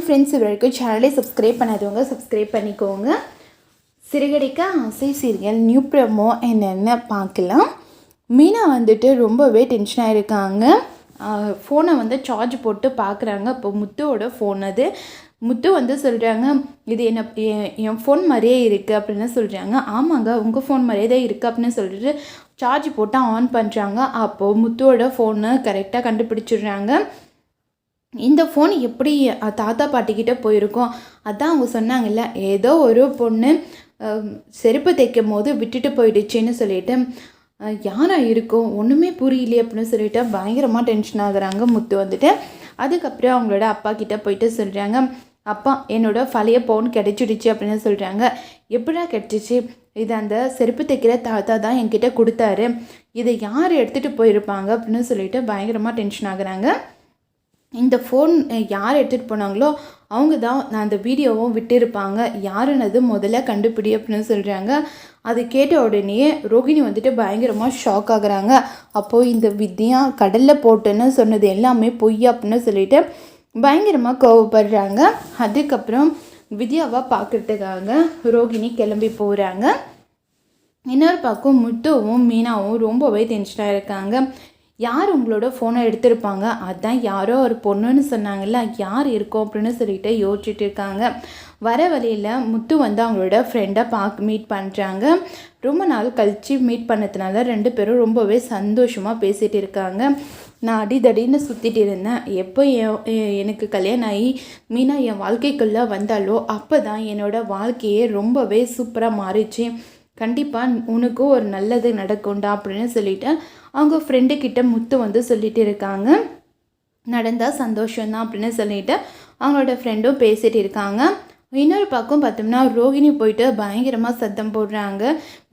Friends, இது வரைக்கும் சேனலை சப்ஸ்கிரைப் பண்ணாதவங்க சப்ஸ்கிரைப் பண்ணிக்கோங்க. சிறுகடிக்க ஆசை சீரியல் நியூ ப்ரோமோ என்னென்ன பார்க்கலாம். மீனா வந்துட்டு ரொம்பவே டென்ஷனாக இருக்காங்க. ஃபோனை சார்ஜ் போட்டு பார்க்குறாங்க. அப்போ முத்துவோட ஃபோன் அது. முத்து சொல்கிறாங்க, இது என் ஃபோன் மாதிரியே இருக்குது அப்படின்னு சொல்கிறாங்க. ஆமாங்க, உங்கள் ஃபோன் மாதிரியே தான் இருக்குது அப்படின்னு சொல்லிட்டு சார்ஜ் போட்டு ஆன் பண்ணுறாங்க. அப்போது முத்துவோட ஃபோனை கரெக்டாக கண்டுபிடிச்சிடுறாங்க. இந்த ஃபோன் எப்படி தாத்தா பாட்டிக்கிட்ட போயிருக்கோம். அதான் அவங்க சொன்னாங்கல்ல, ஏதோ ஒரு பொண்ணு செருப்பு தைக்கும் போது விட்டுட்டு போயிடுச்சுன்னு சொல்லிட்டு யாராக இருக்கும், ஒன்றுமே புரியலையே அப்படின்னு சொல்லிட்டு பயங்கரமாக டென்ஷன் ஆகுறாங்க முத்து. அதுக்கப்புறம் அவங்களோட அப்பா கிட்டே போயிட்டு சொல்கிறாங்க, அப்பா என்னோடய பழைய ஃபோன் கிடச்சிடுச்சு அப்படின்னு சொல்கிறாங்க. எப்படா கிடச்சிச்சு? இது அந்த செருப்பு தைக்கிற தாத்தா தான் என்கிட்ட கொடுத்தாரு. இதை யார் எடுத்துகிட்டு போயிருப்பாங்க அப்படின்னு சொல்லிட்டு பயங்கரமாக டென்ஷன் ஆகுறாங்க. இந்த ஃபோன் யார் எடுத்துகிட்டு போனாங்களோ அவங்க தான் நான் அந்த வீடியோவும் விட்டுருப்பாங்க. யாருன்னது முதல்ல கண்டுபிடி அப்படின்னு சொல்கிறாங்க. அது கேட்ட உடனே ரோகிணி பயங்கரமாக ஷாக் ஆகுறாங்க. அப்போது இந்த வித்யா கடலில் போட்டுன்னு சொன்னது எல்லாமே பொய் அப்படின்னு சொல்லிட்டு பயங்கரமாக கோவப்படுறாங்க. அதுக்கப்புறம் வித்யாவை பார்க்குறதுக்காக ரோகிணி கிளம்பி போகிறாங்க. இன்னொரு பக்கம் முத்துவும் மீனாவும் ரொம்பவே டென்ஷனாக இருக்காங்க. யார் உங்களோட ஃபோனை எடுத்திருப்பாங்க? அதான் யாரோ ஒரு பொண்ணுன்னு சொன்னாங்கல்ல, யார் இருக்கோம் அப்படின்னு சொல்லிட்டு யோசிச்சுட்டு இருக்காங்க. வர வழியில் முத்து அவங்களோட ஃப்ரெண்டை மீட் பண்ணுறாங்க. ரொம்ப நாள் கழித்து மீட் பண்ணதுனால ரெண்டு பேரும் ரொம்பவே சந்தோஷமாக பேசிகிட்டு இருக்காங்க. நான் அடிதடின்னு சுற்றிட்டு இருந்தேன். எப்போ எனக்கு கல்யாணம் ஆகி மீனா என் வாழ்க்கைக்குள்ளே வந்தாலோ அப்போ தான் என்னோடய வாழ்க்கையே ரொம்பவே சூப்பராக மாறிச்சு. கண்டிப்பாக உனக்கும் ஒரு நல்லது நடக்கும்டா அப்படின்னு சொல்லிட்டு அவங்க ஃப்ரெண்டுக்கிட்ட முத்து சொல்லிட்டு இருக்காங்க. நடந்தால் சந்தோஷம்தான் அப்படின்னு சொல்லிட்டு அவங்களோட ஃப்ரெண்டும் பேசிகிட்டு இருக்காங்க. இன்னொரு பக்கம் பார்த்தோம்னா ரோகிணி போயிட்டு பயங்கரமாக சத்தம் போடுறாங்க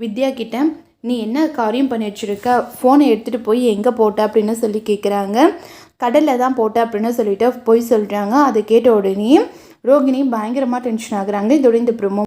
வித்யா கிட்ட. நீ என்ன காரியம் பண்ணி வச்சுருக்க? ஃபோனை எடுத்துகிட்டு போய் எங்கே போட்ட அப்படின்னு சொல்லி கேட்குறாங்க. கடலில் தான் போட்ட அப்படின்னு சொல்லிட்டு போய் சொல்கிறாங்க. அதை கேட்ட உடனே ரோகிணி பயங்கரமாக டென்ஷன் ஆகுறாங்க. இதோட இந்த ப்ரோமோ